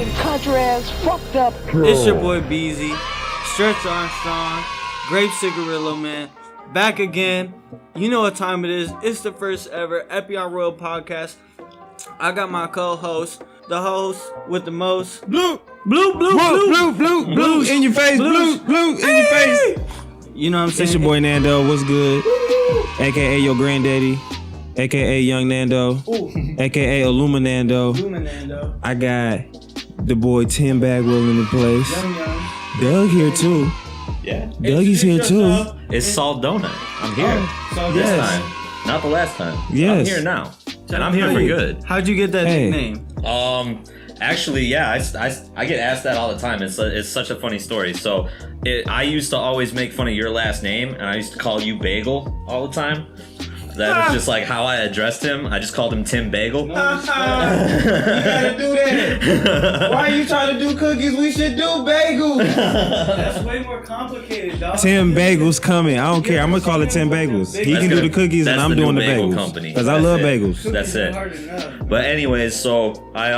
fucking country ass fucked up. It's your boy Beezy, Stretch Armstrong, Grape Cigarillo Man, back again. You know what time it is. It's the first ever Epyon Royal podcast. I got my co-host, the host with the most blue in your face, blue in your face. You know what I'm saying? It's your boy Nando. What's good? AKA your granddaddy. AKA Young Nando. AKA Illuminando. I got the boy Tim Bagwell in the place. Young. Doug here too. Yeah. Dougie's here too. It's Salt Donut. I'm here. This Yes. Time. Not the last time. Yes. I'm here now. And I'm here for good. How'd you get that Hey. nickname? Actually, yeah, I get asked that all the time. It's such a funny story. So I used to always make fun of your last name, and I used to call you Bagel all the time. That was just like how I addressed him. I just called him Tim Bagel. You gotta do that. Why are you trying to do cookies? We should do bagels. That's way more complicated, dog. Tim Bagels coming. I don't care. I'm gonna call it Tim Bagels. He can do the cookies and That's I'm the doing new the bagel bagels. company. Because I That's love it. bagels. That's it. Hard enough. But anyways, so I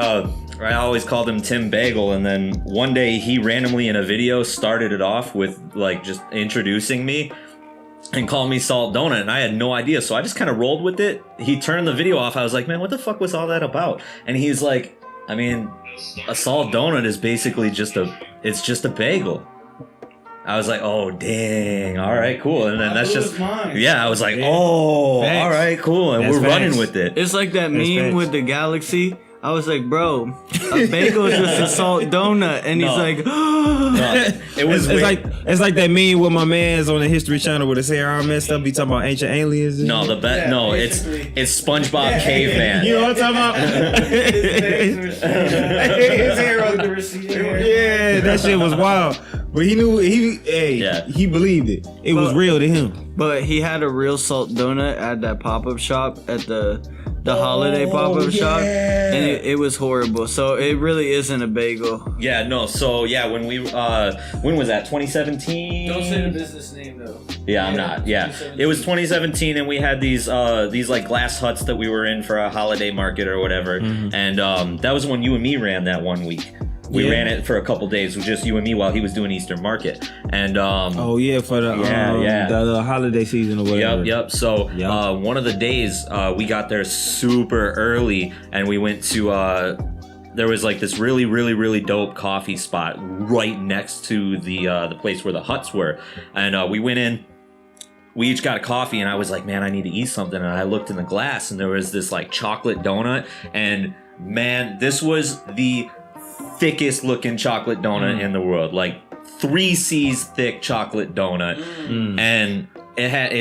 always called him Tim Bagel, and then one day he randomly in a video started it off with like just introducing me and called me Salt Donut, and I had no idea, so I just kind of rolled with it. He turned the video off. I was like, man, what the fuck was all that about? And he's like, I mean, a Salt Donut is basically just a bagel. I was like, oh dang, all right, cool. And then that's just, yeah, I was like, oh, Facts. all right, cool, and That's we're running facts. with it. It's like that That's meme facts. with the galaxy. I was like, bro, a bagel is just a salt donut. And he's No. like, No, it was It's like that meme with my man's on the History Channel with his hair all messed up. He talking about ancient aliens. And no, shit. it's SpongeBob Caveman. You know what I'm talking about? His hair on Yeah, that shit was wild. But he knew he believed it. It was real to him. but he had a real salt donut at that pop-up shop at the holiday pop-up shop. And it was horrible. So it really isn't a bagel. Yeah, no. So yeah, when was that? 2017. business name though. Yeah, I'm not. Yeah, it was 2017, and we had these like glass huts that we were in for a holiday market or whatever, and that was when you and me ran that one week. We ran it for a couple days with just you and me while he was doing Easter Market, and For the holiday season or whatever. Yep. So one of the days we got there super early, and we went to there was like this really, really, really dope coffee spot right next to the place where the huts were, and we went in. We each got a coffee, and I was like, man, I need to eat something. And I looked in the glass, and there was this like chocolate donut, and man, this was the thickest looking chocolate donut in the world, like 3 C's thick chocolate donut, and it had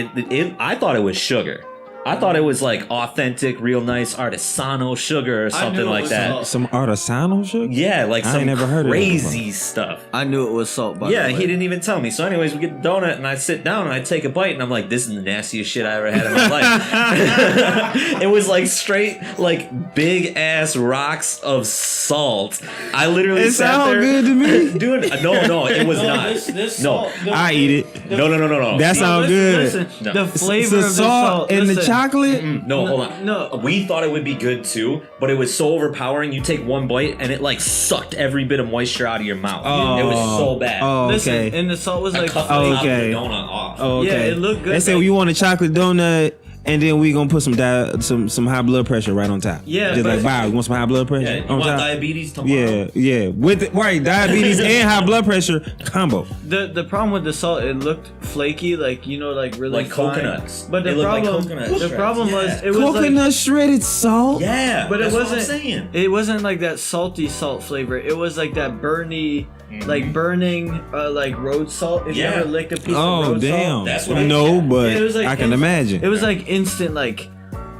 I thought it was sugar. I thought it was like authentic, real nice artisanal sugar or something like that. Some artisanal sugar? Yeah, like I some ain't never heard of it crazy stuff. I knew it was salt, by the Yeah, way. he didn't even tell me. So anyways, we get the donut, and I sit down, and I take a bite, and I'm like, this is the nastiest shit I ever had in my life. It was like straight, like, big-ass rocks of salt. I literally It sat sound there. good to me. Dude, no, it was not. This No. salt, I eat it. No. That sound good. Listen, No. the flavor of the salt and the listen, chocolate. No, hold on. No. We thought it would be good too, but it was so overpowering. You take one bite and it like sucked every bit of moisture out of your mouth. It was so bad. Oh, Listen, okay. and the salt was I like, cut the top okay. of the donut off. Oh, okay. Yeah, it looked good. They said you want a chocolate donut, and then we gonna put some high blood pressure right on top. Yeah, just but- like, wow, you want some high blood pressure Yeah, you on want top? diabetes tomorrow? Yeah. With diabetes and high blood pressure combo. The problem with the salt, it looked flaky, like like really Like fine. coconuts. But They the look like problem, coconut the shreds. problem was Yeah. it was Coconut like, shredded salt. Yeah, but that's it what I'm wasn't. saying. It wasn't like that salty salt flavor. It was like that burning, like burning, like road salt. If you Yeah. ever licked a piece of Oh road damn. salt, That's what I No, get. but It was like I can instant- imagine. it was like instant, like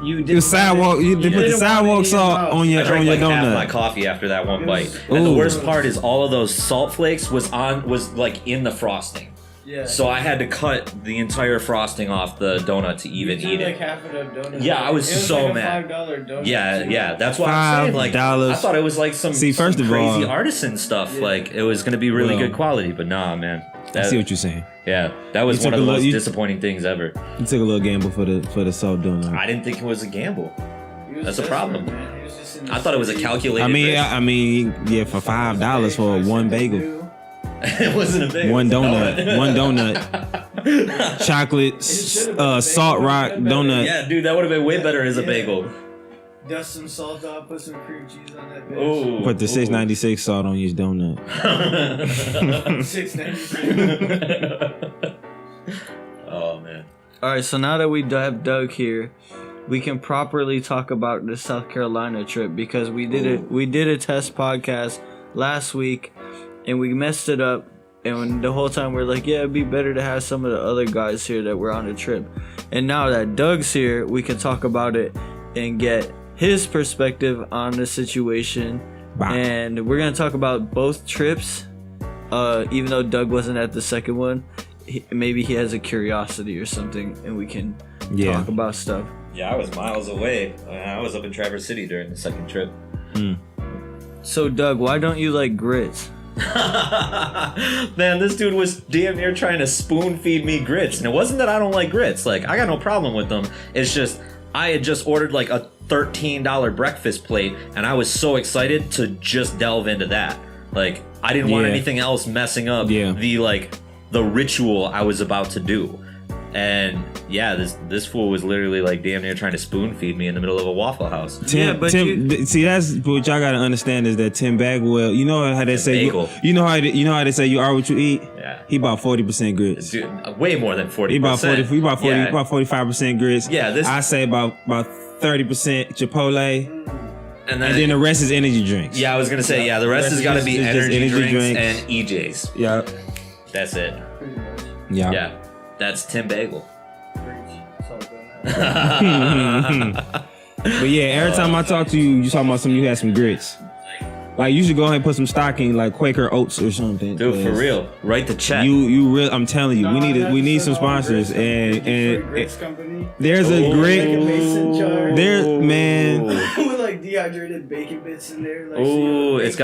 you did The sidewalk. They put the didn't want sidewalk it in salt your mouth. on your I drank like half my donut. coffee after that one bite. was- And the Ooh. worst part is all of those salt flakes was like in the frosting. Yeah. So I had to cut the entire frosting off the donut to even eat it. half of the donut. Yeah, I was so mad. $5 donut. Yeah, that's why I'm saying, like, $5. I thought it was like some, See, first some of crazy all- artisan stuff. Like, it was going to be really Well, good quality, but nah, man. I see what you're saying. Yeah, that was You one took of the a most look- you- disappointing things ever. You took a little gamble for the salt donut. I didn't think it was a gamble. That's a problem. I thought it was a calculated. I mean, yeah, for $5 for one bagel. It wasn't a bagel. One donut. Chocolate, salt rock donut. Yeah, dude, that would have been way better as a bagel. Dust some salt off, put some cream cheese on that bitch. Ooh, Put the $6.96 salt on your donut. $6.96. Oh man. All right, so now that we have Doug here, we can properly talk about the South Carolina trip because we did it. We did a test podcast last week, and we messed it up. And the whole time we're like, yeah, it'd be better to have some of the other guys here that were on the trip. And now that Doug's here, we can talk about it and get his perspective on the situation. Wow. And we're gonna talk about both trips. Even though Doug wasn't at the second one, maybe he has a curiosity or something, and we can talk about stuff. Yeah, I was miles away. I was up in Traverse City during the second trip. So, Doug, why don't you like grits? Man, this dude was damn near trying to spoon feed me grits. And it wasn't that I don't like grits. Like, I got no problem with them. It's just, I had just ordered like a $13 breakfast plate, and I was so excited to just delve into that. Like, I didn't want anything else messing up the ritual I was about to do. And yeah, this fool was literally like damn near trying to spoon feed me in the middle of a Waffle House. Tim, see, that's what y'all gotta understand is that Tim Bagwell. You know how they say you know how they say you are what you eat. Yeah, he bought 40% grits. Dude, way more than 40%. He bought 45% grits. Yeah, I say about 30% Chipotle. And then the rest is energy drinks. Yeah, I was gonna say the rest has got to be energy drinks and EJs. Yeah, that's it. Yeah. That's Tim Bagel. But yeah, every time I talk to you, you talking about something you had some grits. Like you should go ahead and put some stock in like Quaker Oats or something. Dude, for real. Write the check. You real I'm telling you, we need some sponsors and there's a grit there, man. With like dehydrated bacon bits in there. Like, ooh, it's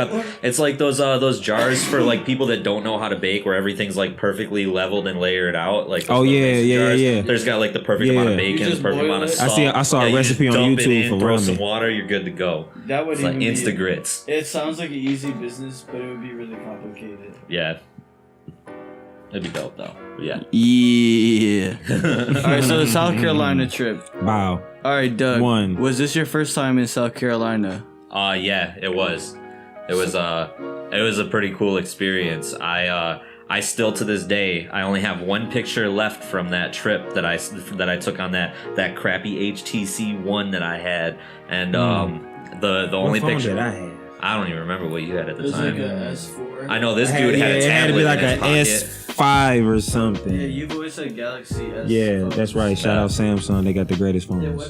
like those jars for like people that don't know how to bake where everything's like perfectly leveled and layered out. Like yeah. There's got like the perfect amount of bacon, the perfect amount of salt. I saw a recipe on YouTube for throw ramen. some water, you're good to go. That would it's like Insta grits. It sounds like an easy business, but it would be really complicated. Yeah. It'd be dope though. Yeah. Alright, so the South Carolina trip. Wow. Alright, Doug. Was this your first time in South Carolina? Yeah, it was. It was a pretty cool experience. I still to this day, I only have one picture left from that trip that I took on that crappy HTC One that I had, and the only picture that I had. I don't even remember what you had at the time. Like a S4. I know this dude had a tablet. It had to be like an S5 or something. Yeah, you've always said Galaxy S. Yeah, that's right. Shout out Samsung. They got the greatest phones.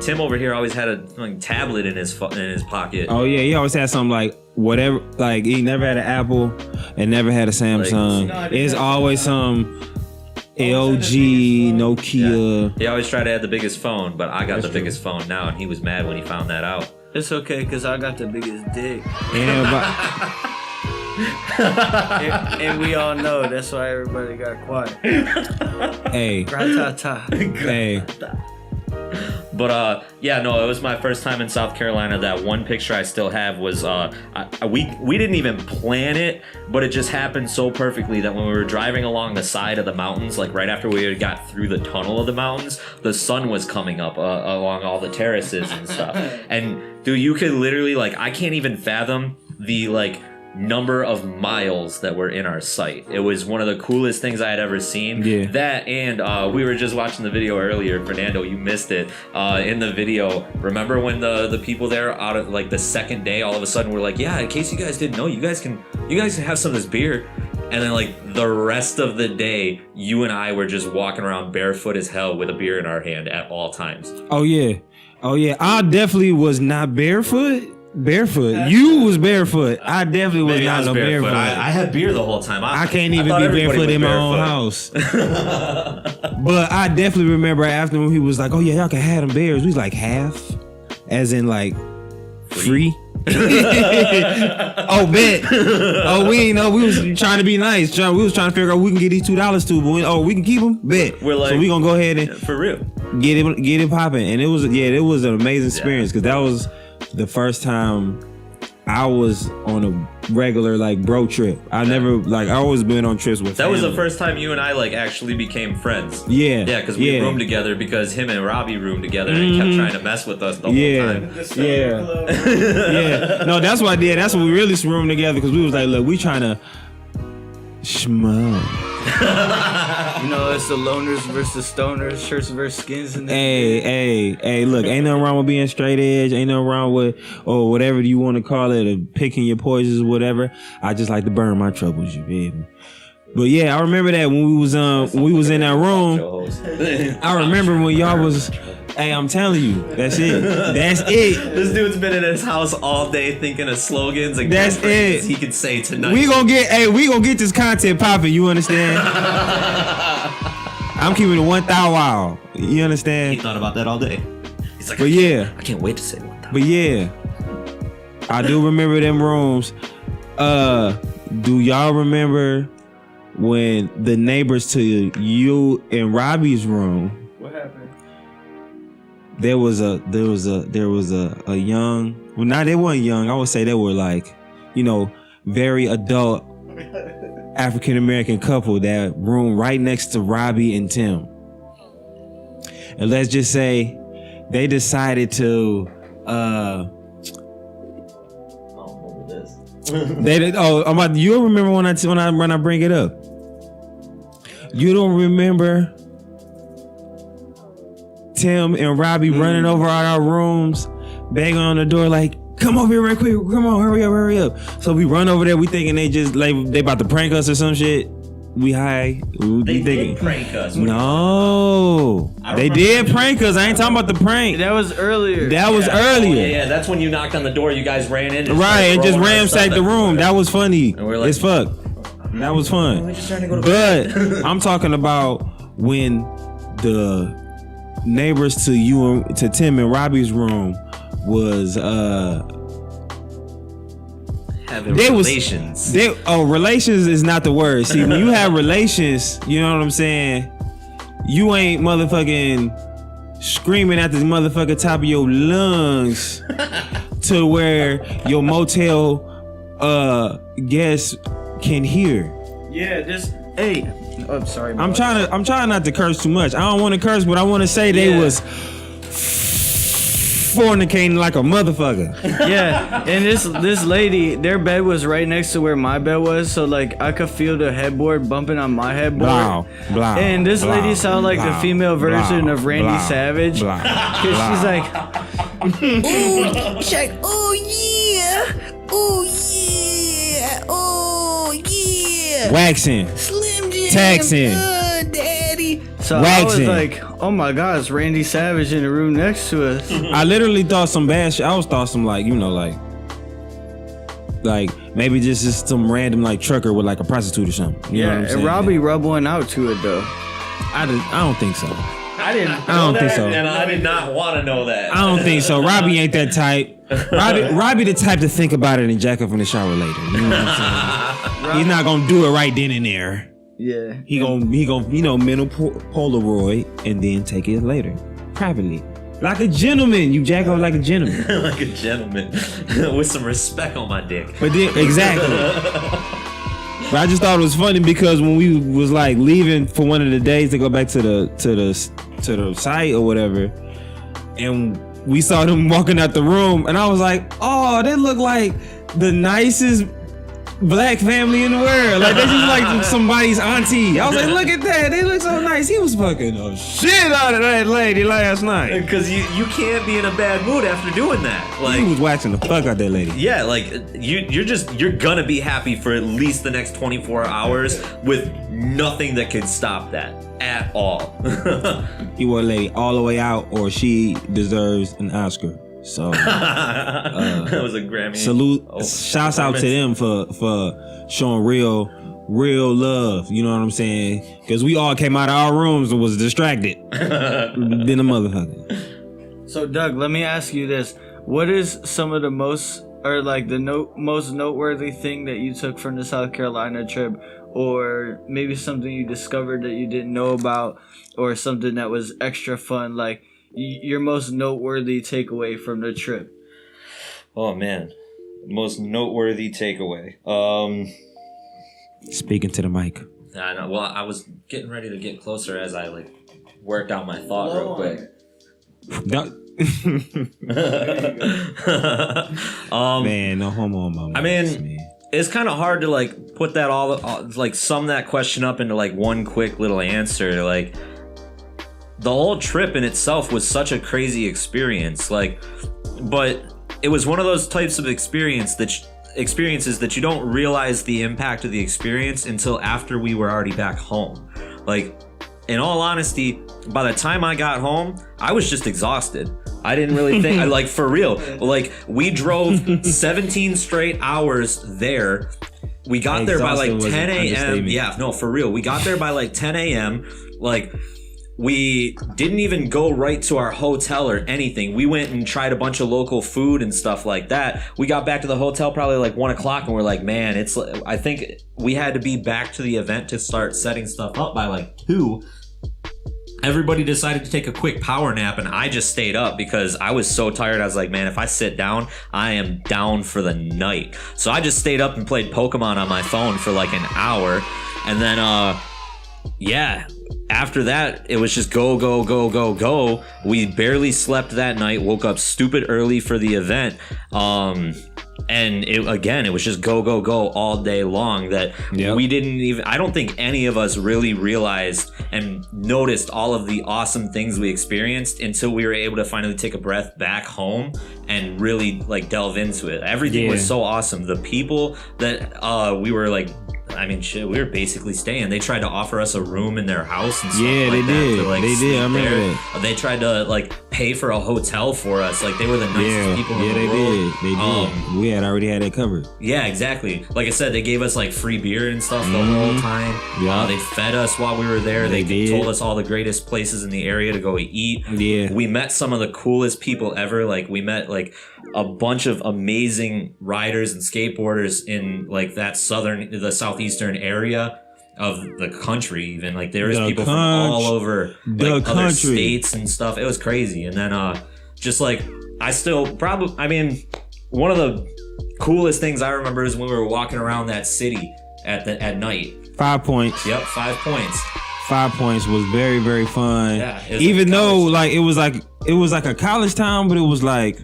Tim over here always had a tablet in his pocket. Oh yeah, he always had something like whatever. Like he never had an Apple and never had a Samsung. It's always some LG, Nokia. Yeah. He always tried to have the biggest phone, but I got the biggest phone now, and he was mad when he found that out. It's okay, because I got the biggest dick. Yeah, and we all know that's why everybody got quiet. Hey. Hey. But it was my first time in South Carolina. That one picture I still have was we didn't even plan it, but it just happened so perfectly that when we were driving along the side of the mountains, like right after we got through the tunnel of the mountains, the sun was coming up along all the terraces and stuff. And dude, you could literally I can't even fathom the number of miles that were in our sight. It was one of the coolest things I had ever seen. Yeah. That and we were just watching the video earlier. Fernando, you missed it. In the video, remember when the people there out of the second day all of a sudden were like, yeah, in case you guys didn't know, you guys can have some of this beer. And then the rest of the day, you and I were just walking around barefoot as hell with a beer in our hand at all times. Oh yeah. I definitely was not barefoot. You was barefoot. I definitely was not barefoot. I had beer the whole time. I can't even be barefoot in my own house. But I definitely remember after when he was like, oh yeah, y'all can have them beers. We was like half, as in free. Oh, bet. Oh, we ain't know. We was trying to be nice. We was trying to figure out we can get these $2 to, but we can keep them. Bet. We're so we gonna go ahead and for real. Get it popping. And it was an amazing experience because that was the first time I was on a regular like bro trip. I always been on trips with That was family. the first time you and I like actually became friends. Yeah. Yeah, because we roomed together because him and Robbie roomed together and he kept trying to mess with us the whole time. Yeah. No, that's what I did. That's what we really roomed together because we was like, look, we trying to schmo. You know, it's the loners versus stoners, shirts versus skins. And Hey, look, ain't nothing wrong with being straight edge. Ain't nothing wrong with, or whatever you want to call it, or picking your poisons or whatever. I just like to burn my troubles, you feel me? But yeah, I remember that when we was in that room. I remember when y'all was. Hey, I'm telling you, that's it. That's it. This dude's been in his house all day thinking of slogans and That's catchphrases it. he could say tonight. We gonna get this content popping. You understand? I'm keeping it 1,000 wild. You He understand? thought about that all day. He's like, But yeah, I can't wait to say one time. but yeah, I do remember them rooms. Do y'all remember when the neighbors to you and Robbie's room? what happened? There was a young. Well, not they weren't young. I would say they were like, very adult African American couple that room right next to Robbie and Tim. And let's just say they decided to you'll remember when I bring it up. You don't remember Tim and Robbie running over all our rooms, banging on the door like, come over here real quick, come on, hurry up. So we run over there, we thinking they just like they about to prank us or some shit. We high. They did prank us. No, they did prank us. I ain't talking about the prank. That was earlier. That was earlier. Yeah, that's when you knocked on the door. You guys ran in. And just ransacked the room. That was funny. And we're like, as fuck. That was fun. We're just trying to go to But I'm talking about when the neighbors to Tim and Robbie's room was having relations. Relations is not the word. See, when you have relations, you know what I'm saying? You ain't motherfucking screaming at the motherfucking top of your lungs to where your motel guests can hear. Yeah, hey. Oh, I'm sorry. I'm trying not to curse too much. I don't want to curse, but I want to say they was fornicating like a motherfucker. Yeah, and this lady, their bed was right next to where my bed was, so like I could feel the headboard bumping on my headboard. Blah. And this lady sounded like the female version of Randy Savage. Blah. Cause she's like, Ooh, check. Oh yeah. Waxing. Slim Jim. Taxing. Daddy. so Waxing. I was like, oh my god, it's Randy Savage in the room next to us. I literally thought some bad shit. I was thought some like maybe just some random like trucker with like a prostitute or something. You know what I'm Yeah, saying? and Robbie rubbed one out to it though. I don't think so. I didn't. I don't think so. And I did not want to know that. I don't think so. Robbie ain't that type. Robbie the type to think about it and jack up in the shower later. You know what I'm saying? He's not gonna do it right then and there. Yeah. He gonna mental Polaroid and then take it later, privately, like a gentleman. You jack up like a gentleman. Like a gentleman with some respect on my dick. But then exactly. But I just thought it was funny because when we was like leaving for one of the days to go back to the site or whatever, and we saw them walking out the room, and I was like, oh, they look like the nicest black family in the world. Like they just like somebody's auntie. I was like, look at that, they look so nice. He was fucking the shit out of that lady last night. Because you can't be in a bad mood after doing that. Like He was waxing the fuck out that lady. yeah, like you're gonna be happy for at least the next 24 hours with nothing that can stop that at all. He wore a lady all the way out, or she deserves an Oscar. So that was a Grammy. salute, shouts out to them for showing real love. You know what I'm saying? Because we all came out of our rooms and was distracted. Then a motherfucker. So Doug, let me ask you this: what is some of the most, or like the most noteworthy thing that you took from the South Carolina trip, or maybe something you discovered that you didn't know about, or something that was extra fun, like your most noteworthy takeaway from the trip? Oh man, most noteworthy takeaway. Speaking to the mic. I know. Well, I was getting ready to get closer as I like worked out my thought real quick. Man, no homo on my man. It's kind of hard to like put that all like sum that question up into like one quick little answer. Like the whole trip in itself was such a crazy experience. Like, but it was one of those types of experiences that you don't realize the impact of the experience until after we were already back home. Like, in all honesty, by the time I got home, I was just exhausted. I didn't really think, like, for real. Like, we drove 17 straight hours there. We got there by like 10 a.m. Yeah, no, for real. We got there by like 10 a.m. Like, we didn't even go right to our hotel or anything. We went and tried a bunch of local food and stuff like that. We got back to the hotel probably like 1 o'clock, and we're like, man, I think we had to be back to the event to start setting stuff up by like 2. Everybody decided to take a quick power nap, and I just stayed up because I was so tired. I was like, man, if I sit down, I am down for the night. So I just stayed up and played Pokemon on my phone for like an hour. And then, yeah, after that, it was just go, go, go, go, go. We barely slept that night, woke up stupid early for the event. And it was just go, go, go all day long. That we didn't even, I don't think any of us really realized and noticed all of the awesome things we experienced until we were able to finally take a breath back home and really like delve into it. Everything was so awesome. The people that we were like, I mean, shit, we were basically staying. They tried to offer us a room in their house and stuff like that. They did. I remember that. They tried to like pay for a hotel for us. Like they were the nicest people in the world. They did. We had already had it covered. Yeah, exactly. Like I said, they gave us like free beer and stuff the whole time. Yeah. They fed us while we were there. They told us all the greatest places in the area to go eat. Yeah. We met some of the coolest people ever. Like we met like a bunch of amazing riders and skateboarders in like the southeastern area of the country. Even like there was people from all over like other states and stuff. It was crazy. And then just like one of the coolest things I remember is when we were walking around that city at night. 5 points. Yep, 5 points. 5 points was very, very fun. Yeah, even though like it was like a college town, but it was like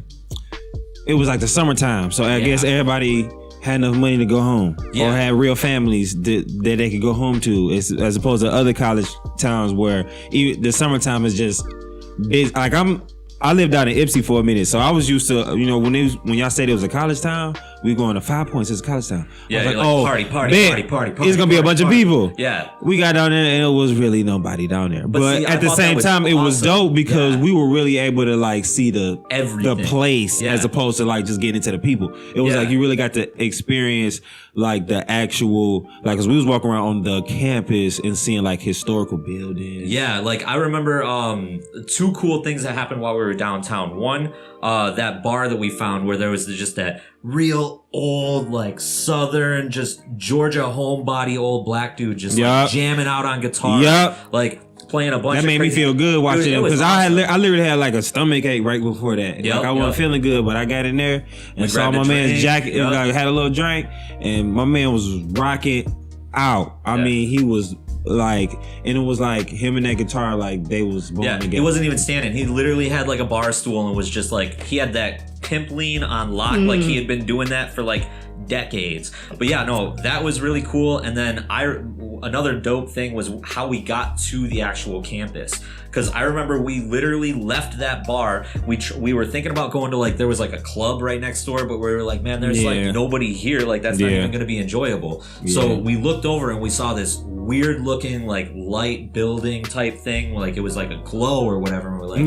the summertime. So I guess everybody had enough money to go home, or had real families that they could go home to, as opposed to other college towns where even the summertime is just busy. Like I lived out in Ipsy for a minute, so I was used to, when y'all said it was a college town, we going to 5 points. It's a college town. Yeah, like, party. It's gonna be a bunch of people. Yeah, we got down there and it was really nobody down there. But at the same time, it was dope because we were really able to like see the place as opposed to like just getting into the people. It was like you really got to experience like the actual, like, cause we was walking around on the campus and seeing like historical buildings. Yeah, like I remember 2 cool things that happened while we were downtown. One, that bar that we found where there was just that real old, like southern, just Georgia homebody old black dude just like jamming out on guitar, like playing a bunch. That made me feel good watching it because I literally had like a stomach ache right before that. Like I wasn't feeling good, but I got in there and saw my man's jacket. Had a little drink, and my man was rocking out. I mean, he was like, and it was like him and that guitar, like they was born together. He wasn't even standing. He literally had like a bar stool and was just like, he had that pimp lean on lock. Like he had been doing that for like decades. But yeah, no, that was really cool. And then another dope thing was how we got to the actual campus. Because I remember we literally left that bar. We were thinking about going to like, there was like a club right next door, but we were like, man, there's like nobody here. Like that's not even going to be enjoyable. So we looked over and we saw this weird looking like light building type thing. Like it was like a glow or whatever. And we're like,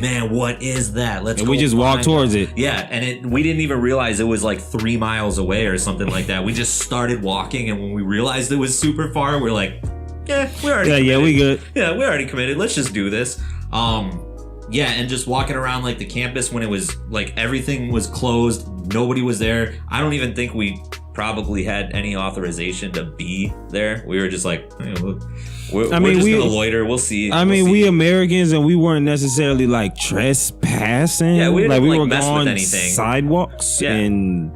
man, what is that? Let's go. We just walked towards it. Yeah. And we didn't even realize it was like 3 miles away or something like that. We just started walking, and when we realized it was super far, we're like, yeah, we already committed. We good. Yeah, we already committed. Let's just do this. And just walking around like the campus when it was like everything was closed, nobody was there. I don't even think we probably had any authorization to be there. We were just like, hey, we're just gonna loiter. We'll see. We Americans, and we weren't necessarily like trespassing. Yeah, we didn't we were mess going with anything. Sidewalks and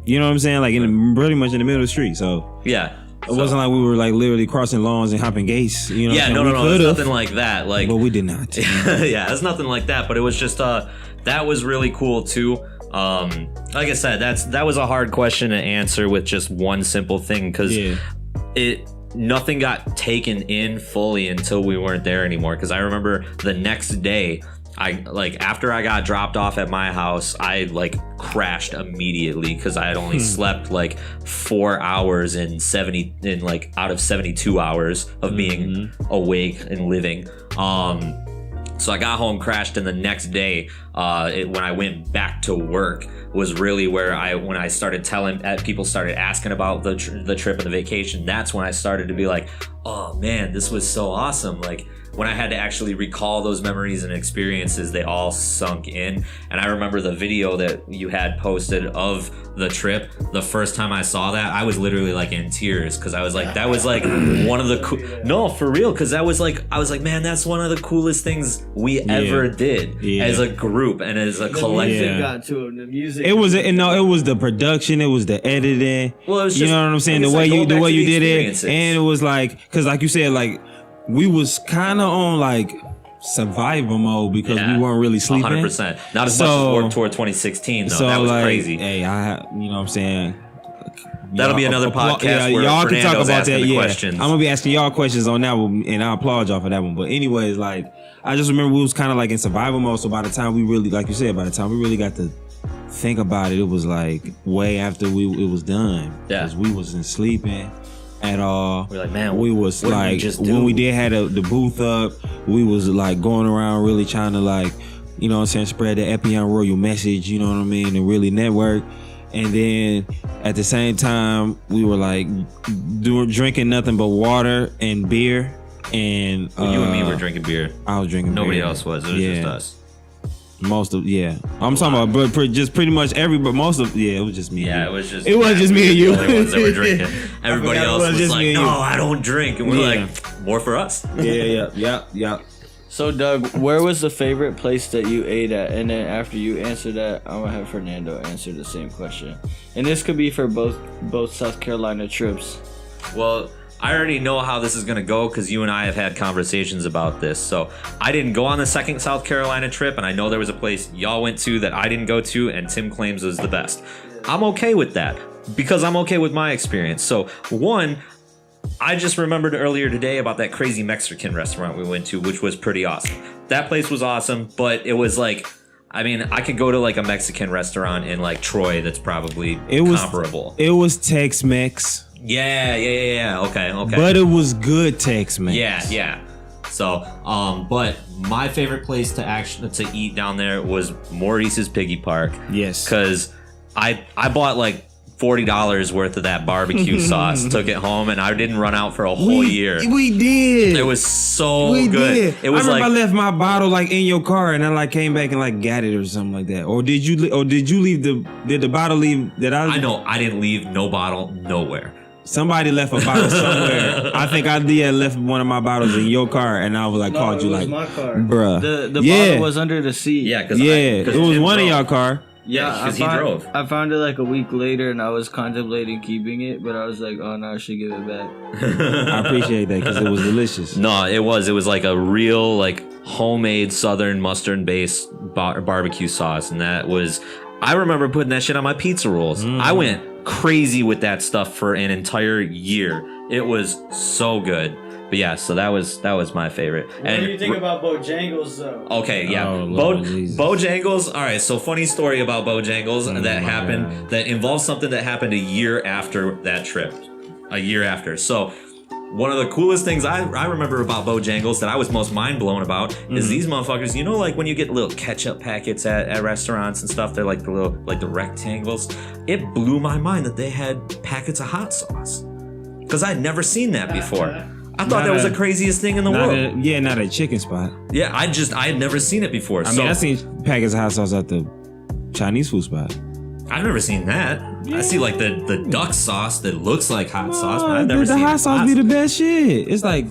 you know what I'm saying, like pretty much in the middle of the street. So yeah. It wasn't like we were like literally crossing lawns and hopping gates. You know? Yeah, no, it's nothing like that. Like, but we did not. Yeah, it's nothing like that. But it was just that was really cool too. Like I said, that was a hard question to answer with just one simple thing because nothing got taken in fully until we weren't there anymore. Because I remember the next day, after I got dropped off at my house, I crashed immediately because I had only slept 4 hours out of 72 hours of being awake and living. So I got home, crashed, and the next day, when I went back to work, was really where when I started telling people started asking about the trip and the vacation. That's when I started to be like, oh man, this was so awesome. When I had to actually recall those memories and experiences, they all sunk in. And I remember the video that you had posted of the trip. The first time I saw that, I was literally in tears because I was like, that was one of the no, for real, because I was like, man, that's one of the coolest things we ever did as a group and as a collective. Got to him, the music. It was it was the production, it was the editing. Well, it was just, you know what I'm saying, the way you did it, and it was because like you said, we was kind of on survival mode because we weren't really sleeping. 100%. Not as much as Warped Tour 2016 though. That was crazy. Hey, you know what I'm saying? That'll be another podcast where y'all can talk Fernando's about that. the questions. I'm gonna be asking y'all questions on that one, and I applaud y'all for that one. But anyways, I just remember we was kind of in survival mode. So by the time we really, like you said, by the time we really got to think about it, it was way after it was done. Yeah, because we wasn't sleeping at all. We're like, man, we was when we did have the booth up, we was going around really trying to you know what I'm saying, spread the Epyon Royal message, you know what I mean, and really network. And then at the same time, we were drinking nothing but water and beer. And you and me were drinking beer. I was drinking Nobody beer. else was. It was just us. I'm talking about, but just pretty much it was just me. Yeah, and you. it was just me and you. The only ones that were drinking. Everybody else was like, no, I don't drink, and we're more for us. Yeah. So Doug, where was the favorite place that you ate at? And then after you answer that, I'm gonna have Fernando answer the same question. And this could be for both South Carolina trips. Well, I already know how this is going to go because you and I have had conversations about this. So I didn't go on the second South Carolina trip, and I know there was a place y'all went to that I didn't go to, and Tim claims was the best. I'm okay with that because I'm okay with my experience. So one, I just remembered earlier today about that crazy Mexican restaurant we went to, which was pretty awesome. That place was awesome, but it was I could go to a Mexican restaurant in Troy that's probably comparable. It was Tex-Mex. Yeah. Okay. But it was good Tex-Mex. Yeah. So, but my favorite place to eat down there was Maurice's Piggy Park. Yes. Because I bought $40 worth of that barbecue sauce, took it home, and I didn't run out for a whole year. We did. It was so good. Did. It was I remember I left my bottle in your car, and I came back and got it or something like that. Or did you leave did the bottle leave that I know I didn't leave no bottle nowhere. Somebody left a bottle somewhere. I think I did left one of my bottles in your car, and I was called you my car. Bruh. The bottle was under the seat. Yeah, it was one of y'all car. Yeah, because he drove. I found it a week later, and I was contemplating keeping it, but I was like, oh no, I should give it back. I appreciate that because it was delicious. No, it was a real homemade Southern mustard-based barbecue sauce, and that was. I remember putting that shit on my pizza rolls. I went crazy with that stuff for an entire year. It was so good. But yeah, so that was my favorite. What do you think about Bojangles though? Okay, yeah. Oh, Bojangles, all right, so funny story about Bojangles that happened, that involves something that happened a year after that trip. A year after. So one of the coolest things I remember about Bojangles that I was most mind blown about is these motherfuckers, when you get little ketchup packets at restaurants and stuff, they're the little, the rectangles. It blew my mind that they had packets of hot sauce. Because I'd never seen that before. I thought that was the craziest thing in the world. Not a chicken spot. Yeah, I had never seen it before. I mean, I seen packets of hot sauce at the Chinese food spot. I've never seen that. I see like the duck sauce that looks like hot sauce, but I've never seen the hot sauce be the best shit. It's like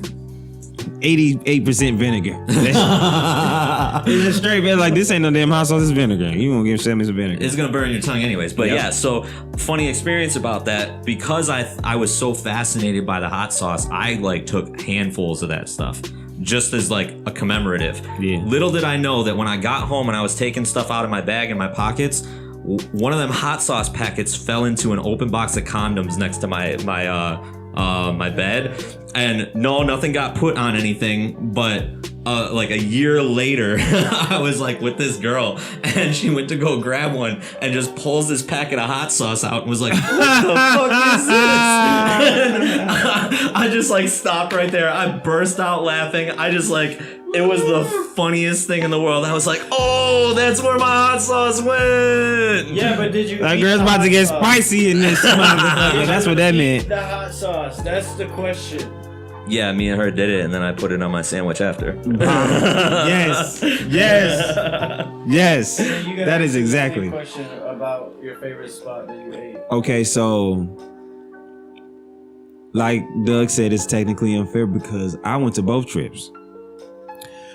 88% vinegar. It's just straight, man. Like, this ain't no damn hot sauce, it's vinegar. You won't give 7 some vinegar. It's gonna burn your tongue anyways. But yeah, so funny experience about that, because I was so fascinated by the hot sauce, I like took handfuls of that stuff just as like a commemorative. Yeah. Little did I know that when I got home and I was taking stuff out of my bag and my pockets, one of them hot sauce packets fell into an open box of condoms next to my bed, and no, nothing got put on anything, but like a year later, I was like with this girl, and she went to go grab one and just pulls this packet of hot sauce out and was like, what the fuck is this? I just like stopped right there. I burst out laughing. It was the funniest thing in the world. I was like, oh, that's where my hot sauce went. Yeah, but did you? That girl's about to get spicy in this motherfucker. That's what that meant. The hot sauce. That's the question. Yeah, me and her did it, and then I put it on my sandwich after. Yes. That is exactly. Question about your favorite spot that you ate. Okay, so like Doug said, it's technically unfair because I went to both trips.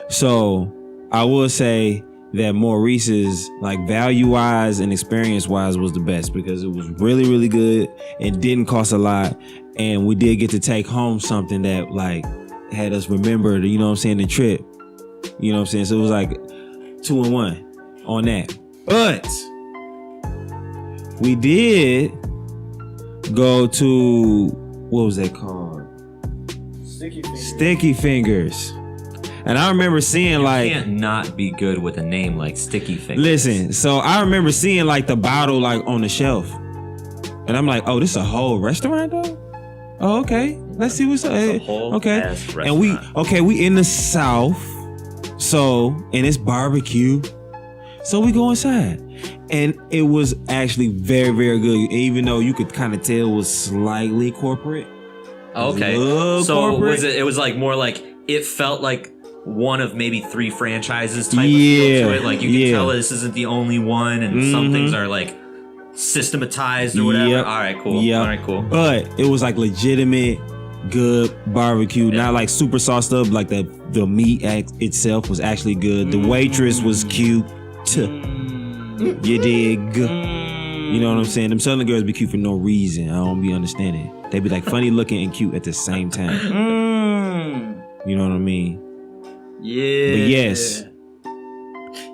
So I will say that Maurice's, like, value-wise and experience-wise, was the best because it was really, really good and didn't cost a lot. And we did get to take home something that, like, had us remember, you know what I'm saying, the trip. You know what I'm saying? So it was like 2-in-1 on that. But we did go to, what was that called? Sticky Fingers. And I remember seeing like... You can't not be good with a name like Sticky Fingers. Listen, so I remember seeing like the bottle like on the shelf. And I'm like, oh, this is a whole restaurant though? Oh, okay. Let's see what's up. Okay. And we in the South. So, and it's barbecue. So we go inside. And it was actually very, very good. Even though you could kind of tell it was slightly corporate. Okay. So corporate. It was like more like, it felt like one of maybe 3 franchises type of feel to it. Like you can tell this isn't the only one, and some things are like systematized or whatever. Yep. All right, cool. Yep. All right, cool. But it was like legitimate good barbecue, not like super sauced up. Like the meat itself was actually good. The waitress was cute. You dig? You know what I'm saying? Them Southern girls be cute for no reason. I don't be understanding. They be like funny looking and cute at the same time. You know what I mean? Yeah. But yes.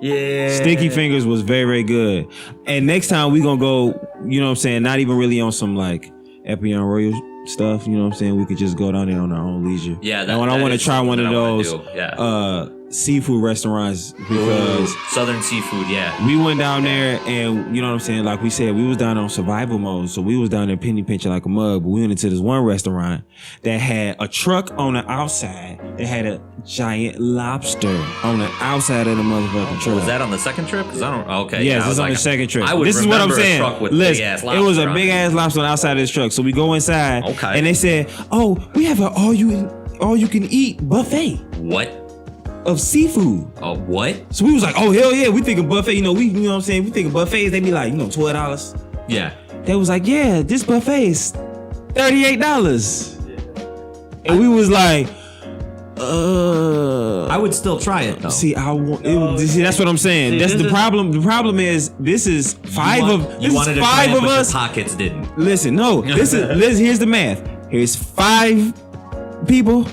Yeah. Sticky Fingers was very, very good. And next time we gonna go, you know what I'm saying, not even really on some like Epyon Royal stuff, you know what I'm saying? We could just go down there on our own leisure. Yeah, and when I want to try one of those yeah. Seafood restaurants, because Southern seafood, yeah. We went down there and, you know what I'm saying, like we said, we was down on survival mode, so we was down there penny pinching like a mug, but we went into this one restaurant that had a truck on the outside that had a giant lobster on the outside of the motherfucking truck. Was that on the second trip? Because I don't, okay. Yes, yeah, it's on the second trip. I would This is what I'm remember a saying. truck with Listen, big-ass it was a lobster big ass lobster on the outside of this truck, so we go inside, and they said, oh, we have an all you can eat buffet. What? Of seafood. Oh, what? So we was like, oh, hell yeah, we thinking buffet. You know what I'm saying? We thinking buffets, they be like, $12. Yeah. They was like, yeah, this buffet is $38. And we was like, I would still try it though. See, that's what I'm saying. That's the problem. The problem is this is five of us. Pockets didn't. Listen, no. Here's the math. Here's 5 people.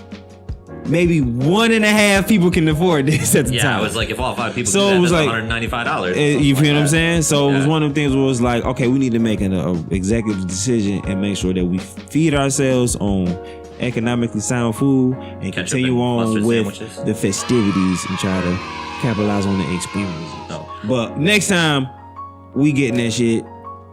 Maybe 1.5 people can afford this at the time. Yeah, it was like if all 5 people so did that, it was that's like $195. You feel what I'm saying? So it was one of the things where it was like, okay, we need to make an executive decision and make sure that we feed ourselves on economically sound food and continue on with sandwiches. The festivities and try to capitalize on the experience. No. But next time we getting that shit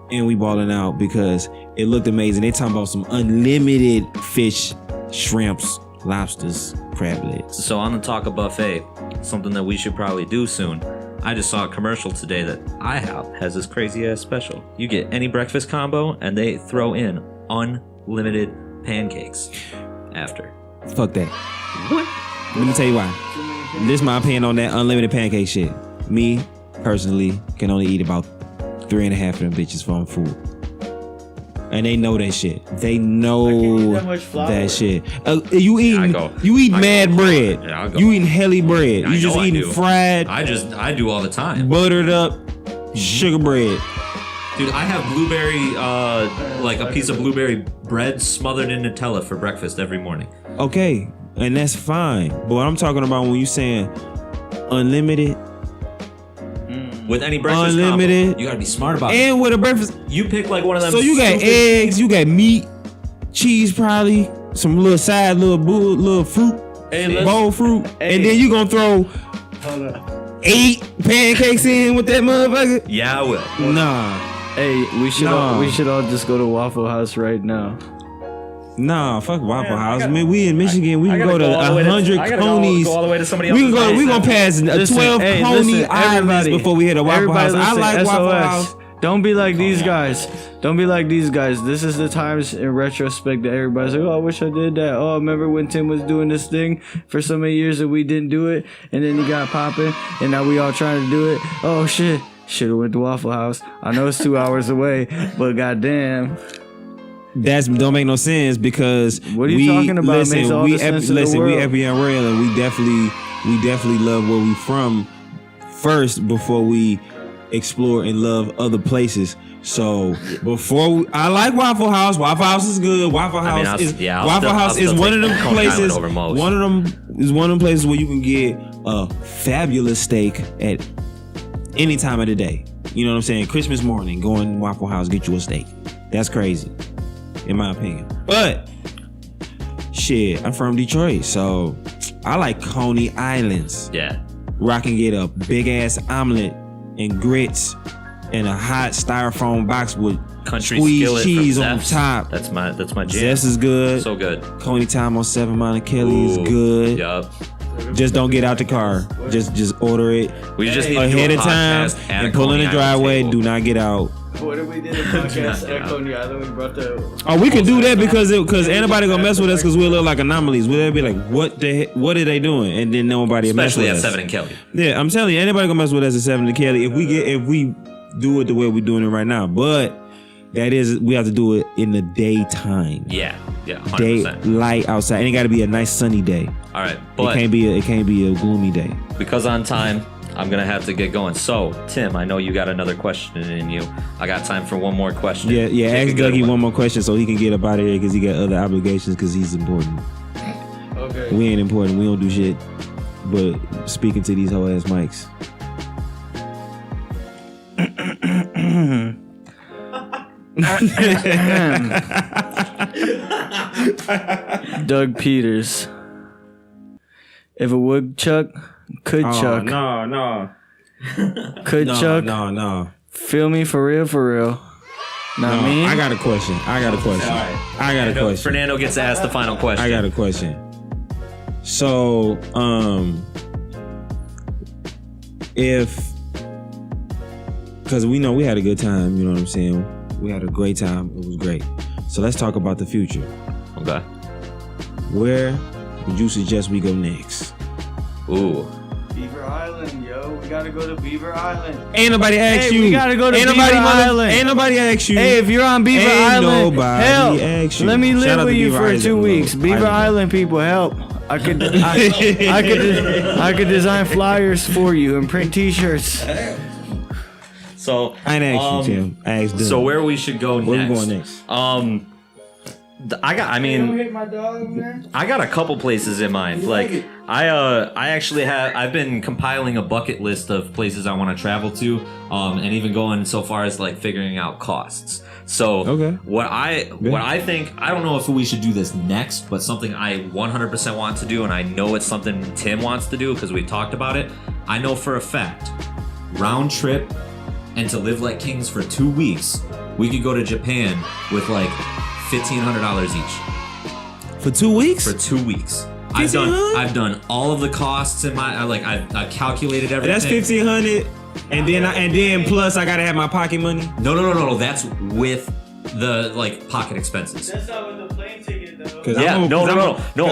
and we balling out because it looked amazing. They talking about some unlimited fish, shrimps, lobsters, crab legs. So on the talk of buffet, something that we should probably do soon. I just saw a commercial today that IHOP has this crazy ass special. You get any breakfast combo and they throw in unlimited pancakes after. Fuck that. What? Let me tell you why. This is my opinion on that unlimited pancake shit. Me, personally, can only eat about 3.5 of them bitches for food. And they know that shit. They know I can't eat that much flour. that shit. You eating mad bread. Yeah, I'll go. You eating helly bread. I You just know I eating do. fried, I do all the time. buttered up sugar bread. Dude, I have blueberry, like a piece of blueberry bread smothered in Nutella for breakfast every morning. Okay, and that's fine. But what I'm talking about when you saying unlimited With any breakfast Unlimited. combo, you gotta be smart about it. and with a breakfast, You pick like one of them. so you got stupid- eggs, you got meat, cheese, probably some little side, little fruit, Hey, bowl fruit, Hey. and then you gonna throw Hold up. 8 pancakes in with that motherfucker. Yeah, I will. Nah. Hey, we should No. we should all just go to Waffle House right now. Nah, fuck Waffle Man, I House. gotta- Man, we in Michigan. We I can gotta go to all the way 100 I gotta Coney's. go all the way to somebody We else's can go. place We gonna and- pass Listen, 12 hey, Coney listen, Islands everybody- before we hit a Waffle everybody House. I listen, like Waffle SOS. House. Don't be like these guys. Don't be like these guys. This is the times in retrospect that everybody's like, oh, I wish I did that. Oh, remember when Tim was doing this thing for so many years that we didn't do it, and then he got popping, and now we all trying to do it. Oh shit, should have went to Waffle House. I know it's 2 hours away, but goddamn. That's don't make no sense because What are you talking about? Listen, Makes all we the sense in the listen, we world. Epyon Royal, and we definitely love where we from first before we explore and love other places. So I like Waffle House. Waffle House is good. Waffle House I'll is still take one of them Coney Island places. over most. One of them is one of them places where you can get a fabulous steak at any time of the day. You know what I'm saying? Christmas morning, go in Waffle House, get you a steak. That's crazy, in my opinion. But shit, I'm from Detroit, so I like Coney Islands. Yeah. Where I can get a big ass omelet and grits in a hot styrofoam box with Country squeezed skillet cheese from on Zest. top. That's my jam. Zest is good. So good. Coney Time on 7 Mile and Kelly is Ooh, good. Yup. Just don't get out the car. Just order it We just need to ahead do a of time podcast at and a pull in Coney the Island driveway. table. Do not get out. What if we did a podcast at Coney Island? We brought the. Oh, we can do that because anybody gonna mess with us because we look like anomalies. We'll be like, what what are they doing? And then nobody will mess Especially with at us. 7 and Kelly. Yeah, I'm telling you, anybody gonna mess with us at 7 to Kelly if we do it the way we're doing it right now. But we have to do it in the daytime. Yeah. Yeah. 100%. Daylight outside. And it gotta be a nice sunny day. All right. It But can't be a gloomy day. because on time, I'm gonna have to get going. So, Tim, I know you got another question in you. I got time for one more question. Yeah. Pick a Ask good Dougie one more question so he can get up out of here because he got other obligations because he's important. Okay. We ain't important. We don't do shit. But speaking to these whole ass mics. Doug Peters. If a woodchuck could chuck, No. could chuck, No. feel me for real, Not me. I got a question. Fernando gets to ask the final question. I got a question. So, because we know we had a good time, you know what I'm saying? We had a great time. It was great. So let's talk about the future. Okay. Where would you suggest we go next? Ooh. Beaver Island, yo. We gotta go to Beaver Island. Ain't nobody asked Hey, you. we gotta go to ain't Beaver nobody Island. Ain't nobody asked you. Hey, if you're on Beaver Ain't Island, nobody help. asked you. Let me Shout live out with to you Beaver for Island, 2 weeks. though. Beaver Island. Island people, help. I could flyers for you and print T-shirts. So I ain't asked you, Tim. I asked Doug. So where we should go next? Where we going next? I got a couple places in mind. Like I've been compiling a bucket list of places I want to travel to, and even going so far as like figuring out costs. So Okay. what I think, I don't know if we should do this next, but something I 100% want to do, and I know it's something Tim wants to do because we talked about it. I know for a fact, round trip and to live like kings for 2 weeks, we could go to Japan with like $1,500 each. For 2 weeks? For 2 weeks. $1,500? I've done all of the costs in my I calculated everything. That's $1,500, and then plus I gotta have my pocket money. No. That's with the like pocket expenses. That's not with the plane ticket though. Yeah, no.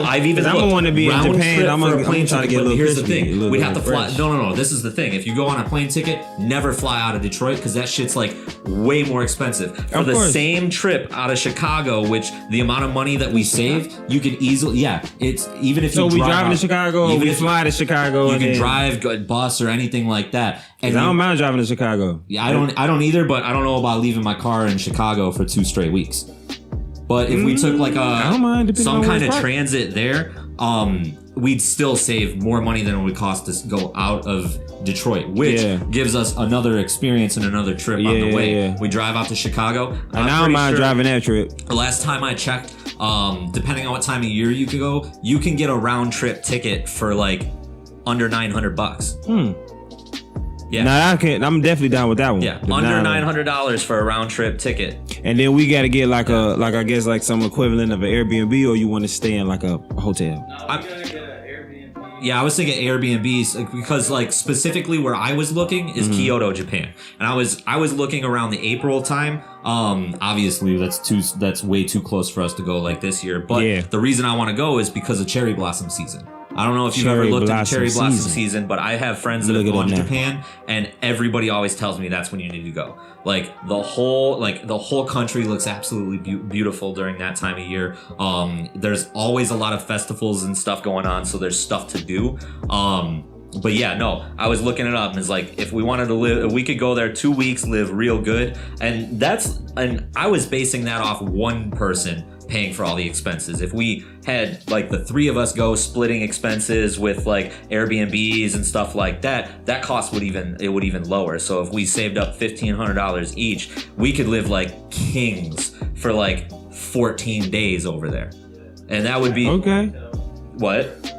I've even I'm looked. gonna want to be in Round Japan. trip I'm for a gonna plane try to ticket, get a but little here's the crispy, a thing: little we'd have to fly. fresh. No. This is the thing. If you go on a plane ticket, never fly out of Detroit because that shit's like way more expensive. For Of the course. same trip out of Chicago, which the amount of money that we saved, you can easily. Yeah, it's even if So you we drive driving to out- Chicago, even we if fly to Chicago. you and can then, drive go- bus or anything like that. I And don't mind driving to Chicago. yeah, I don't either, but I don't know about leaving my car in Chicago for 2 straight weeks. But if we took like I don't mind, depending some on where kind it's of parked. transit there, we'd still save more money than it would cost to go out of Detroit, which Yeah. gives us another experience and another trip on the Yeah, way. yeah. We drive out to Chicago. And I don't mind driving that trip. The last time I checked, depending on what time of year you could go, you can get a round trip ticket for like under $900. Yeah. Nah, I'm definitely down with that one. Yeah, The under $900. $900 for a round trip ticket. And then we got to get like I guess like some equivalent of an Airbnb, or you want to stay in like a hotel. Yeah, I was thinking Airbnbs because like specifically where I was looking is Kyoto, Japan. And I was looking around the April time. Obviously that's way too close for us to go like this year. But Yeah. the reason I want to go is because of cherry blossom season. I don't know if you've ever Cherry looked at blossom cherry blossom season. season, but I have friends that Look have at gone it to now. Japan, and everybody always tells me that's when you need to go. Like the whole country looks absolutely beautiful during that time of year. There's always a lot of festivals and stuff going on, so there's stuff to do. But yeah, no, I was looking it up and it's like if we wanted to live, we could go there 2 weeks, live real good, and I was basing that off one person paying for all the expenses. If we had like the 3 of us go splitting expenses with like Airbnbs and stuff like that, that cost would even lower. So if we saved up $1,500 each, we could live like kings for like 14 days over there, and that would be Okay. what?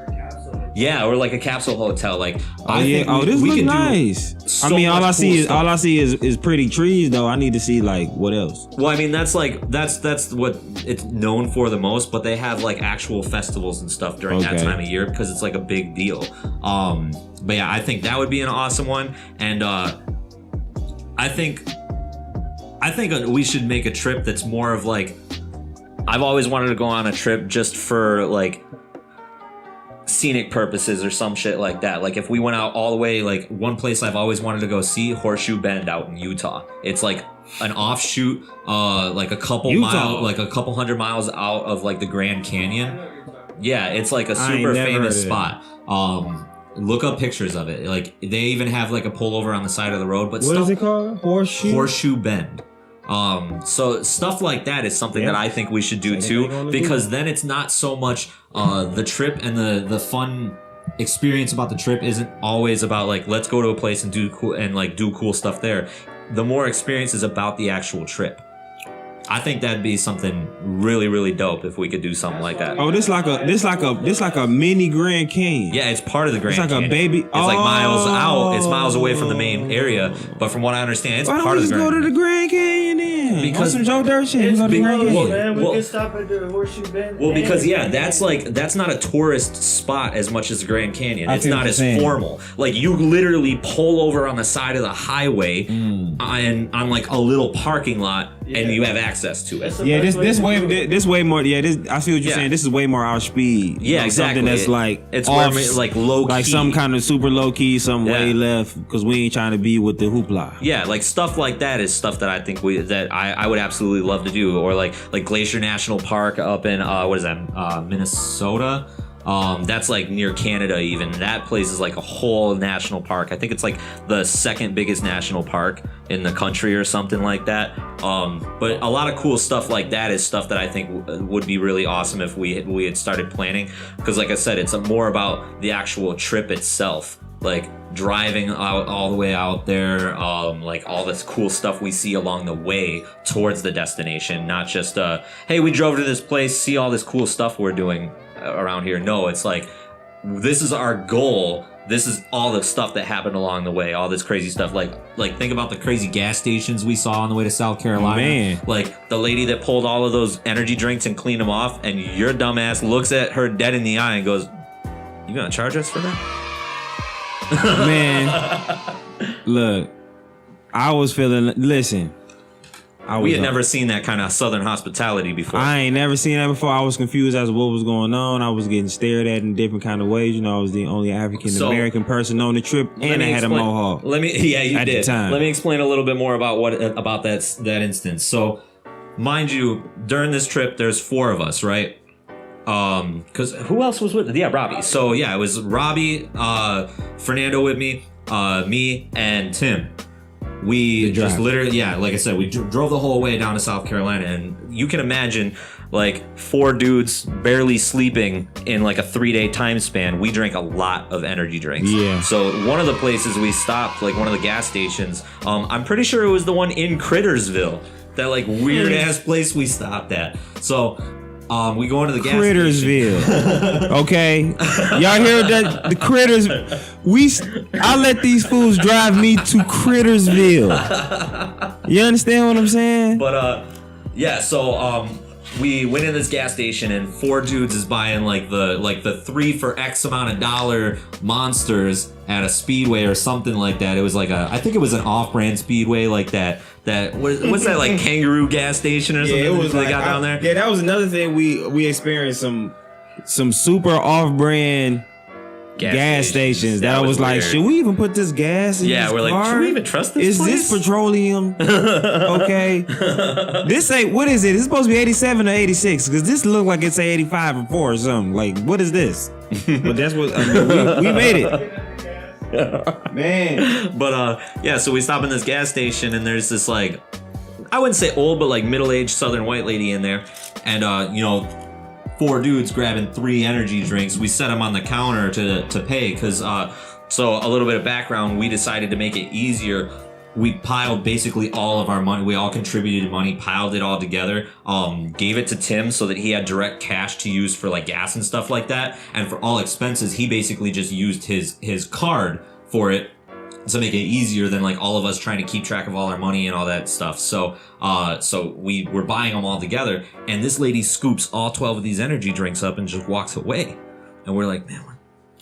Yeah, or like a capsule hotel. Like Oh yeah. Oh, this we look could nice. so I mean, all much I see cool is stuff. is pretty trees though. I need to see like what else. Well, I mean, that's what it's known for the most, but they have like actual festivals and stuff during that Okay. time of year because it's like a big deal. But yeah, I think that would be an awesome one, and I think we should make a trip that's more of like, I've always wanted to go on a trip just for like scenic purposes or some shit like that. Like if we went out all the way, like one place I've always wanted to go see, Horseshoe Bend out in Utah. It's like an offshoot, like a couple hundred miles out of like the Grand Canyon. Yeah, it's like a I ain't super never famous heard of spot. Look up pictures of it. Like they even have like a pullover on the side of the road. But What is it called? Horseshoe Bend. So stuff like that is something Yeah. that I think we should do too, because then it's not so much the trip and the fun experience about the trip isn't always about like let's go to a place and do cool stuff there. The more experience is about the actual trip. I think that'd be something really, really dope if we could do something like that. Oh, this like a mini Grand Canyon. Yeah, it's part of the Grand It's like Canyon. a baby. It's like miles out. It's miles away from the main area, but from what I understand, it's Why don't part we of just the go Grand to the Grand Canyon then? Because On some Joe Dirt shit. We go to the Grand Well, Canyon. man, we Well- can stop at the Horseshoe Bend. Well, because yeah, that's not a tourist spot as much as the Grand Canyon. I It's feel not what as you're saying. formal. Like you literally pull over on the side of the highway on like a little parking lot, and you have access to it. Yeah, this way more. Yeah, this I feel what you're Yeah. saying. This is way more our speed. Yeah, exactly. Something that's like It's off, more like low like key. some kind of super low key, some way Yeah. left because we ain't trying to be with the hoopla. Yeah, like stuff like that is stuff that I think I would absolutely love to do, or like Glacier National Park up in what is that, Minnesota? That's like near Canada even. That place is like a whole national park. I think it's like the second biggest national park in the country or something like that. But a lot of cool stuff like that is stuff that I think would be really awesome if we had started planning. Because like I said, it's more about the actual trip itself. Like driving out all the way out there, like all this cool stuff we see along the way towards the destination, not just hey, we drove to this place, see all this cool stuff we're doing around here. No, it's like this is our goal. This is all the stuff that happened along the way, all this crazy stuff. Like think about the crazy gas stations we saw on the way to South Carolina. Man. Like the lady that pulled all of those energy drinks and cleaned them off, and your dumbass looks at her dead in the eye and goes, "You gonna charge us for that?" Man, look, I was feeling. Listen, We had never seen that kind of Southern hospitality before. I ain't never seen that before. I was confused as to what was going on. I was getting stared at in different kind of ways. You know, I was the only African American person on the trip, and I had a mohawk. You did. The time. Let me explain a little bit more about that instance. So, mind you, during this trip, there's 4 of us, right? Because who else was with? Yeah, Robbie. So yeah, it was Robbie, Fernando with me, and Tim. We just literally, like I said, we drove the whole way down to South Carolina, and you can imagine, like, 4 dudes barely sleeping in like a 3-day time span. We drank a lot of energy drinks. Yeah. So one of the places we stopped, like one of the gas stations, I'm pretty sure it was the one in Crittersville, that like weird ass place we stopped at. So. We go into the gas Crittersville. Okay, y'all hear that? The Critters. I let these fools drive me to Crittersville. You understand what I'm saying? But so we went in this gas station, and 4 dudes is buying like the 3 for X amount of dollar monsters at a Speedway or something like that. It was like I think it was an off-brand Speedway like that. What's that, like kangaroo gas station or something? Yeah, it was they got down there. Yeah, that was another thing we experienced some super off-brand gas stations. That was like, should we even put this gas in this we're car? Like, should we even trust this place? Is this petroleum? Okay. This ain't, what is it? It's supposed to be 87 or 86, because this look like it's 85 or 4 or something. Like, what is this? But that's what, we made it. Man. But so we stop in this gas station, and there's this like, I wouldn't say old, but like middle-aged Southern white lady in there, and 4 dudes grabbing 3 energy drinks. We set them on the counter to pay, because so a little bit of background, we decided to make it easier. We piled basically all of our money. We all contributed money, piled it all together, gave it to Tim so that he had direct cash to use for like gas and stuff like that. And for all expenses, he basically just used his card for it to make it easier than like all of us trying to keep track of all our money and all that stuff. So we were buying them all together, and this lady scoops all 12 of these energy drinks up and just walks away. And we're like, man, what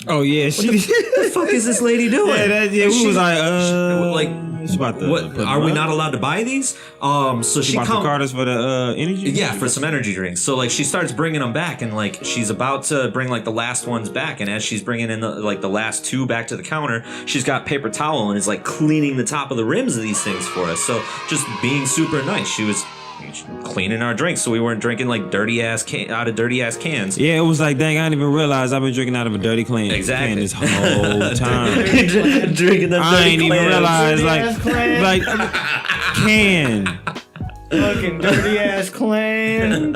the fuck is this lady doing? We was like, she's about to are we not allowed to buy these? So she bought the cards for the energy? Yeah, for some energy drinks. So like she starts bringing them back, and like she's about to bring like the last ones back, and as she's bringing in the last 2 back to the counter, she's got paper towel and is like cleaning the top of the rims of these things for us. So just being super nice, she was cleaning our drinks so we weren't drinking like dirty ass cans. Yeah, it was like, dang, I didn't even realize I've been drinking out of a dirty can this whole time. Drinking that I ain't even realize like can. Fucking dirty ass clan.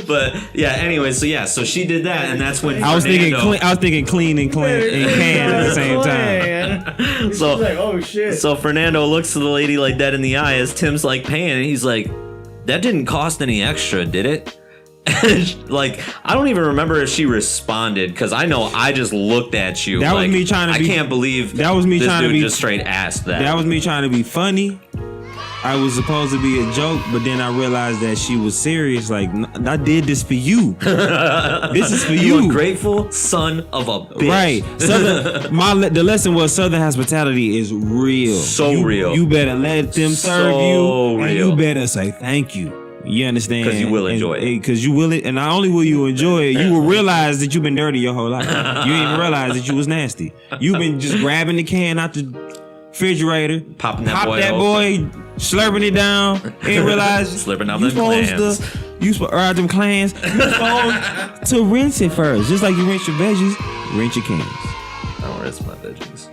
But yeah, anyway, so she did that, and that's when I was thinking clean and can at the same time. So like, oh shit. So Fernando looks to the lady like dead in the eye as Tim's like paying, and he's like, that didn't cost any extra, did it? Like, I don't even remember if she responded, because I know I just looked at you. That was me trying to I can't believe that was me this trying dude to be just straight asked that. That was me trying to be funny. I was supposed to be a joke, but then I realized that she was serious. Like, I did this for you. This is for you. You ungrateful son of a bitch. Right. The lesson was Southern hospitality is real. Real. You better let them serve you, and you better say thank you. You understand? Because you will enjoy it. Because you will it, and not only will you enjoy it, you will realize that you've been dirty your whole life. You didn't even realize that you was nasty. You've been just grabbing the can out the refrigerator, popping that boy, slurping it down, and realize slurping out them clans. You supposed to rinse it first, just like you rinse your veggies. Rinse your cans. I don't rinse my veggies.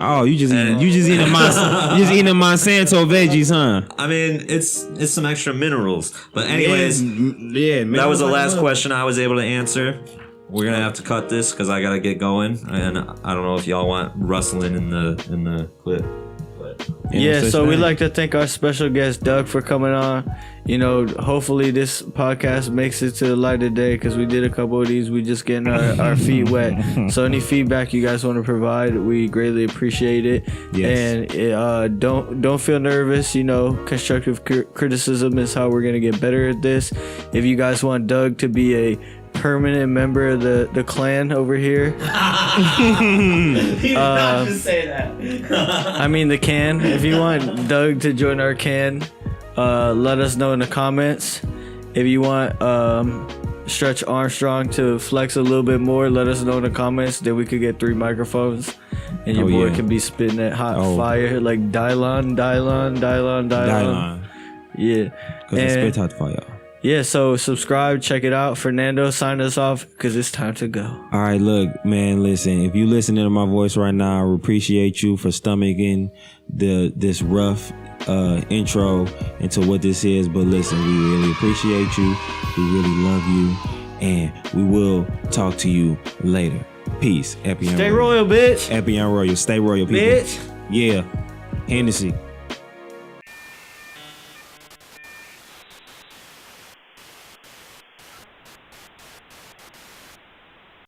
Oh, you just eating Monsanto veggies, huh? I mean, it's some extra minerals. But anyways, that was the last question I was able to answer. We're gonna have to cut this because I gotta get going, and I don't know if y'all want rustling in the clip. Yeah, so we'd like to thank our special guest Doug for coming on. Hopefully this podcast makes it to the light of day, because we did a couple of these. We just getting our feet wet. So any feedback you guys want to provide, we greatly appreciate it. Yes. And don't feel nervous. Constructive criticism is how we're gonna get better at this. If you guys want Doug to be a permanent member of the clan over here. He did not just say that. I mean the can. If you want Doug to join our can, Let us know in the comments if you want Stretch Armstrong to flex a little bit more. Let us know in the comments that we could get 3 microphones, and your boy can be spitting that hot fire like Dylon. Yeah, Cause I spit hot fire. Yeah, so subscribe, check it out. Fernando, sign us off because it's time to go. All right, look, man, listen. If you listening to my voice right now, I appreciate you for stomaching this rough intro into what this is. But listen, we really appreciate you. We really love you, and we will talk to you later. Peace. Epyon Stay royal, bitch. Epyon Royal. Stay royal, people. Bitch. Yeah. Hennessy.